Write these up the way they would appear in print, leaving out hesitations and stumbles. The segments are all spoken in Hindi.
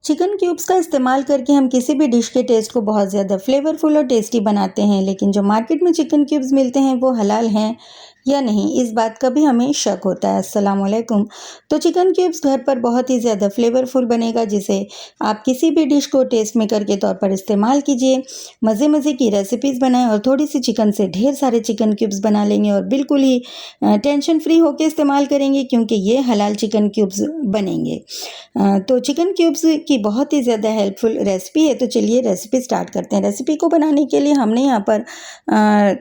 चिकन क्यूब्स का इस्तेमाल करके हम किसी भी डिश के टेस्ट को बहुत ज़्यादा फ्लेवरफुल और टेस्टी बनाते हैं, लेकिन जो मार्केट में चिकन क्यूब्स मिलते हैं वो हलाल हैं या नहीं, इस बात का भी हमें शक होता है। अस्सलाम वालेकुम। तो चिकन क्यूब्स घर पर बहुत ही ज़्यादा फ्लेवरफुल बनेगा, जिसे आप किसी भी डिश को टेस्ट मेकर के तौर पर इस्तेमाल कीजिए। मज़े मज़े की रेसिपीज़ बनाएं और थोड़ी सी चिकन से ढेर सारे चिकन क्यूब्स बना लेंगे और बिल्कुल ही टेंशन फ्री होकर इस्तेमाल करेंगे, क्योंकि ये हलाल चिकन क्यूब्स बनेंगे। तो चिकन क्यूब्स की बहुत ही ज़्यादा हेल्पफुल रेसिपी है। तो चलिए रेसिपी स्टार्ट करते हैं। रेसिपी को बनाने के लिए हमने यहाँ पर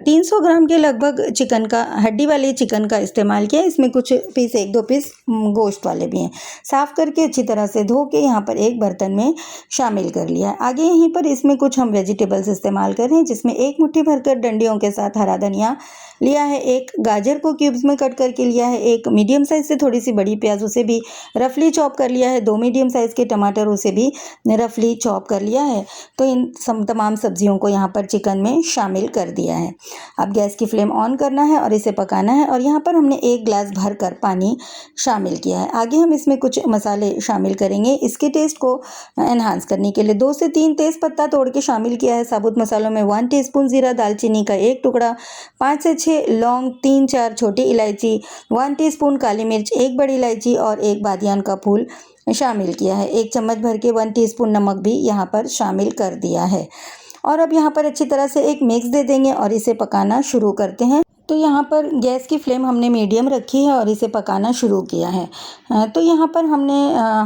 300 ग्राम के लगभग चिकन का, हड्डी वाले चिकन का इस्तेमाल किया। इसमें कुछ पीस, 1-2 पीस गोश्त वाले भी हैं। साफ़ करके अच्छी तरह से धो के यहाँ पर एक बर्तन में शामिल कर लिया। आगे यहीं पर इसमें कुछ हम वेजिटेबल्स इस्तेमाल कर रहे हैं, जिसमें 1 मुट्ठी भरकर डंडियों के साथ हरा धनिया लिया है, 1 गाजर को क्यूब्स में कट करके लिया है, 1 मीडियम साइज़ से थोड़ी सी बड़ी प्याज उसे भी रफली चॉप कर लिया है, 2 मीडियम साइज़ के टमाटर उसे भी रफली चॉप कर लिया है। तो इन तमाम सब्जियों को यहाँ पर चिकन में शामिल कर दिया है। अब गैस की फ्लेम ऑन करना है और इसे पकाना है। और यहाँ पर हमने 1 गिलास भरकर पानी शामिल किया है। आगे हम इसमें कुछ मसाले शामिल करेंगे। इसके टेस्ट को एनहांस करने के लिए 2 से 3 तेज़ पत्ता तोड़ के शामिल किया है। साबुत मसालों में 1 टीस्पून ज़ीरा, दालचीनी का 1 टुकड़ा, 5 से 6 लौंग, 3-4 छोटी इलायची, 1 टीस्पून काली मिर्च, 1 बड़ी इलायची और 1 बादियान का फूल शामिल किया है। 1 चम्मच भर के 1 टीस्पून नमक भी यहाँ पर शामिल कर दिया है। और अब यहाँ पर अच्छी तरह से एक मिक्स दे देंगे और इसे पकाना शुरू करते हैं। तो यहाँ पर गैस की फ्लेम हमने मीडियम रखी है और इसे पकाना शुरू किया है। तो यहाँ पर हमने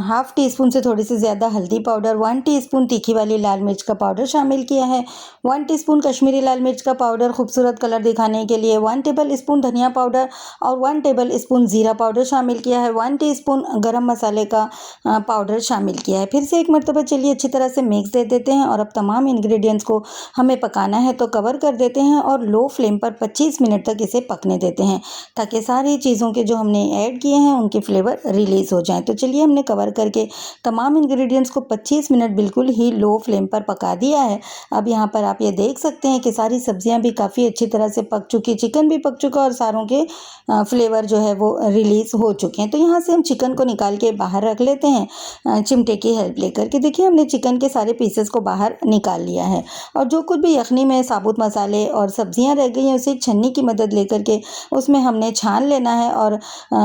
हाफ़ टी स्पून से थोड़ी सी ज़्यादा हल्दी पाउडर, 1 टीस्पून तीखी वाली लाल मिर्च का पाउडर शामिल किया है, 1 टीस्पून कश्मीरी लाल मिर्च का पाउडर खूबसूरत कलर दिखाने के लिए, 1 टेबल स्पून धनिया पाउडर और 1 टेबल स्पून ज़ीरा पाउडर शामिल किया है, 1 टीस्पून गरम मसाले का पाउडर शामिल किया है। फिर से एक मरतबा चलिए अच्छी तरह से मिक्स दे देते हैं और अब तमाम इंग्रेडिएंट्स को हमें पकाना है, तो कवर कर देते हैं और लो फ्लेम पर 25 मिनट तक इसे पकने देते हैं, ताकि सारी चीज़ों के जो हमने ऐड किए हैं उनके फ्लेवर रिलीज़ हो जाएं। तो चलिए हमने कवर करके तमाम इंग्रेडिएंट्स को 25 मिनट बिल्कुल ही लो फ्लेम पर पका दिया है। अब यहाँ पर आप ये देख सकते हैं कि सारी सब्जियां भी काफ़ी अच्छी तरह से पक चुकी, चिकन भी पक चुका और सारों के फ्लेवर जो है वो रिलीज़ हो चुके हैं। तो यहाँ से हम चिकन को निकाल के बाहर रख लेते हैं चिमटे की हेल्प लेकर के। देखिए हमने चिकन के सारे पीसेस को बाहर निकाल लिया है और जो कुछ भी यखनी में साबुत मसाले और सब्जियां रह गई हैं उसे एक छन्नी की मदद लेकर के उसमें हमने छान लेना है। और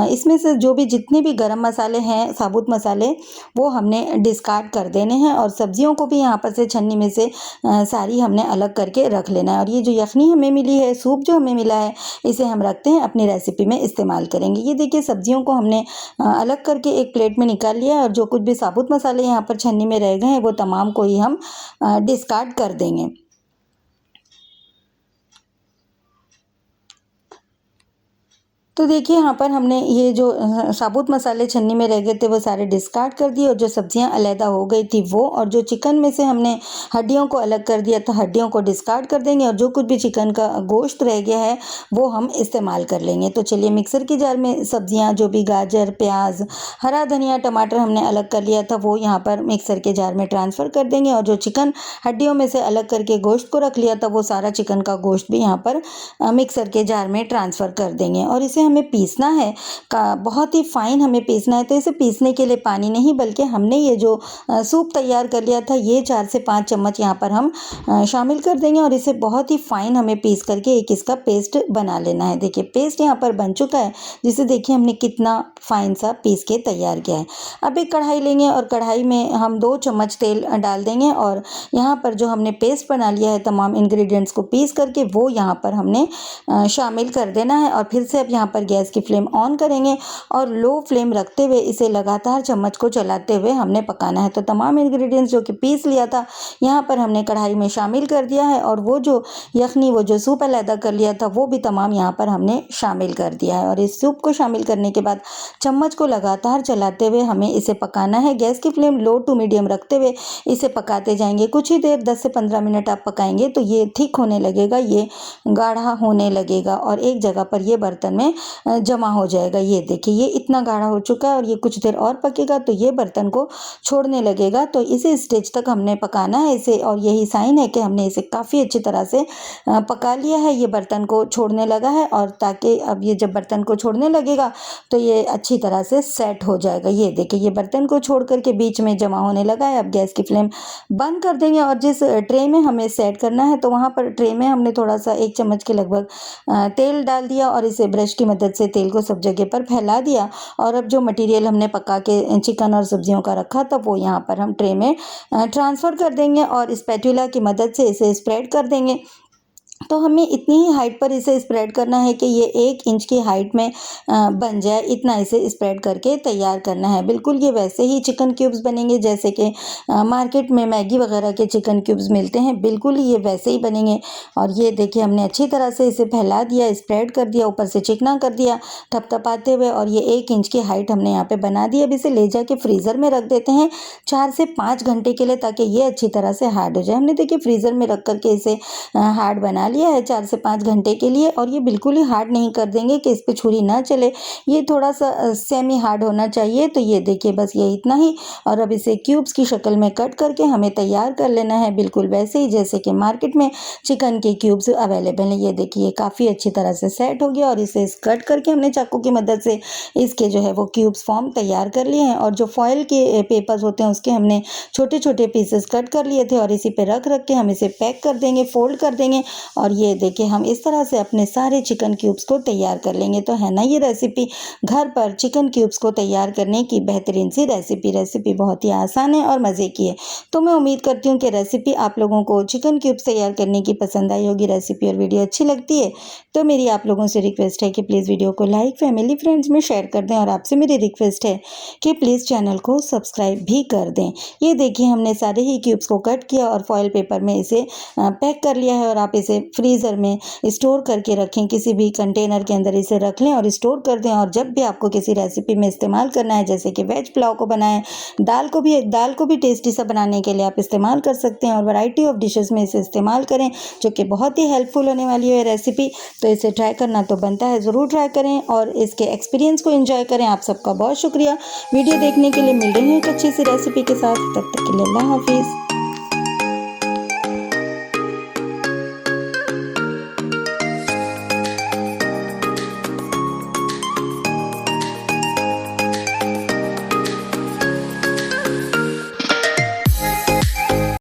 इसमें से जो भी जितने भी गरम मसाले हैं, साबुत मसाले, वो हमने डिस्कार्ड कर देने हैं और सब्जियों को भी यहाँ पर से छन्नी में से सारी हमने अलग करके रख लेना है। और ये जो यखनी हमें मिली है, सूप जो हमें मिला है, इसे हम रखते हैं अपनी रेसिपी में इस्तेमाल करेंगे। ये देखिए सब्जियों को हमने अलग करके एक प्लेट में निकाल लिया है और जो कुछ भी साबुत मसाले यहाँ पर छन्नी में रह गए हैं वो तमाम को ही हम डिस्कार्ड कर देंगे। तो देखिए यहाँ पर हमने ये जो साबुत मसाले छन्नी में रह गए थे वो सारे डिस्कार्ड कर दिए और जो सब्जियां अलहदा हो गई थी वो, और जो चिकन में से हमने हड्डियों को अलग कर दिया था, हड्डियों को डिस्कार्ड कर देंगे और जो कुछ भी चिकन का गोश्त रह गया है वो हम इस्तेमाल कर लेंगे। तो चलिए मिक्सर की जार में सब्जियाँ, जो भी गाजर, प्याज, हरा धनिया, टमाटर हमने अलग कर लिया था वो यहाँ पर मिक्सर के जार में ट्रांसफ़र कर देंगे और जो चिकन हड्डियों में से अलग करके गोश्त को रख लिया था वो सारा चिकन का गोश्त भी यहाँ पर मिक्सर के जार में ट्रांसफ़र कर देंगे। और इसे हमें पीसना है, का बहुत ही फाइन हमें पीसना है। तो इसे पीसने के लिए पानी नहीं, बल्कि हमने ये जो सूप तैयार कर लिया था ये 4 से 5 चम्मच यहाँ पर हम शामिल कर देंगे और इसे बहुत ही फाइन हमें पीस करके एक इसका पेस्ट बना लेना है। देखिए पेस्ट यहाँ पर बन चुका है, जिसे देखिए हमने कितना फाइन सा पीस के तैयार किया है। अब एक कढ़ाई लेंगे और कढ़ाई में हम 2 चम्मच तेल डाल देंगे और यहाँ पर जो हमने पेस्ट बना लिया है तमाम इंग्रेडिएंट्स को पीस करके वो यहाँ पर हमने शामिल कर देना है। और फिर से अब यहाँ पर गैस की फ्लेम ऑन करेंगे और लो फ्लेम रखते हुए इसे लगातार चम्मच को चलाते हुए हमने पकाना है। तो तमाम इंग्रेडिएंट्स जो कि पीस लिया था यहाँ पर हमने कढ़ाई में शामिल कर दिया है और वो जो यखनी, वो जो सूप अलहदा कर लिया था वो भी तमाम यहाँ पर हमने शामिल कर दिया है। और इस सूप को शामिल करने के बाद चम्मच को लगातार चलाते हुए हमें इसे पकाना है। गैस की फ्लेम लो टू मीडियम रखते हुए इसे पकाते जाएंगे। कुछ ही देर 10 से 15 मिनट आप पकाएंगे तो ये थिक होने लगेगा, ये गाढ़ा होने लगेगा और एक जगह पर ये बर्तन में जमा हो जाएगा। ये देखिए ये इतना गाढ़ा हो चुका है और ये कुछ देर और पकेगा तो ये बर्तन को छोड़ने लगेगा। तो इसी स्टेज तक हमने पकाना है इसे और यही साइन है कि हमने इसे काफ़ी अच्छी तरह से पका लिया है। ये बर्तन को छोड़ने लगा है और ताकि अब ये जब बर्तन को छोड़ने लगेगा तो ये अच्छी तरह से सेट हो जाएगा। ये देखिए ये बर्तन को छोड़ करके बीच में जमा होने लगा है। अब गैस की फ्लेम बंद कर देंगे और जिस ट्रे में हमें सेट करना है तो वहाँ पर ट्रे में हमने थोड़ा सा 1 चम्मच के लगभग तेल डाल दिया और इसे ब्रश की मदद से तेल को सब जगह पर फैला दिया। और अब जो मटेरियल हमने पका के चिकन और सब्जियों का रखा था वो यहाँ पर हम ट्रे में ट्रांसफ़र कर देंगे और स्पैटुला की मदद से इसे स्प्रेड कर देंगे। तो हमें इतनी ही हाइट पर इसे स्प्रेड करना है कि ये 1 इंच की हाइट में बन जाए, इतना इसे स्प्रेड करके तैयार करना है। बिल्कुल ये वैसे ही चिकन क्यूब्स बनेंगे जैसे कि मार्केट में मैगी वगैरह के चिकन क्यूब्स मिलते हैं, बिल्कुल ये वैसे ही बनेंगे। और ये देखिए हमने अच्छी तरह से इसे फैला दिया, स्प्रेड कर दिया, ऊपर से चिकना कर दिया थपथपाते हुए और ये 1 इंच की हाइट हमने यहाँ पे बना दी। अब इसे ले जाके फ्रीज़र में रख देते हैं 4 से 5 घंटे के लिए ताकि ये अच्छी तरह से हार्ड हो जाए। हमने देखिए फ्रीज़र में रख करके इसे हार्ड बना लिया है 4 से 5 घंटे के लिए। और ये बिल्कुल ही हार्ड नहीं कर देंगे कि इस पे छुरी ना चले, ये थोड़ा सा सेमी हार्ड होना चाहिए। तो ये देखिए बस ये इतना ही। और अब इसे क्यूब्स की शक्ल में कट करके हमें तैयार कर लेना है, बिल्कुल वैसे ही जैसे कि मार्केट में चिकन के क्यूब्स अवेलेबल हैं। ये देखिए काफ़ी अच्छी तरह से सेट हो गया और इसे कट करके हमने चाकू की मदद से इसके जो है वो क्यूब्स फॉर्म तैयार कर लिए हैं। और जो फॉयल के पेपर्स होते हैं उसके हमने छोटे छोटे पीसेस कट कर लिए थे और इसी पे रख के हम इसे पैक कर देंगे, फोल्ड कर देंगे। और ये देखिए हम इस तरह से अपने सारे चिकन क्यूब्स को तैयार कर लेंगे। तो है ना ये रेसिपी घर पर चिकन क्यूब्स को तैयार करने की बेहतरीन सी रेसिपी बहुत ही आसान है और मज़े की है। तो मैं उम्मीद करती हूँ कि रेसिपी आप लोगों को चिकन क्यूब्स तैयार करने की पसंद आई होगी। रेसिपी और वीडियो अच्छी लगती है तो मेरी आप लोगों से रिक्वेस्ट है कि प्लीज़ वीडियो को लाइक, फैमिली, फ्रेंड्स में शेयर कर दें। और आपसे मेरी रिक्वेस्ट है कि प्लीज़ चैनल को सब्सक्राइब भी कर दें। ये देखिए हमने सारे ही क्यूब्स को कट किया और फॉयल पेपर में इसे पैक कर लिया है। और आप इसे फ्रीज़र में स्टोर करके रखें, किसी भी कंटेनर के अंदर इसे रख लें और स्टोर कर दें। और जब भी आपको किसी रेसिपी में इस्तेमाल करना है जैसे कि वेज पुलाव को बनाएं, दाल को भी टेस्टी सा बनाने के लिए आप इस्तेमाल कर सकते हैं और वैरायटी ऑफ डिशेस में इसे इस्तेमाल करें जो कि बहुत ही हेल्पफुल होने वाली है रेसिपी। तो इसे ट्राई करना तो बनता है, ज़रूर ट्राई करें और इसके एक्सपीरियंस को एंजॉय करें। आप सबका बहुत शुक्रिया वीडियो देखने के लिए। मिल रही है एक अच्छी सी रेसिपी के साथ, तब तक के लिए अल्लाह हाफिज़।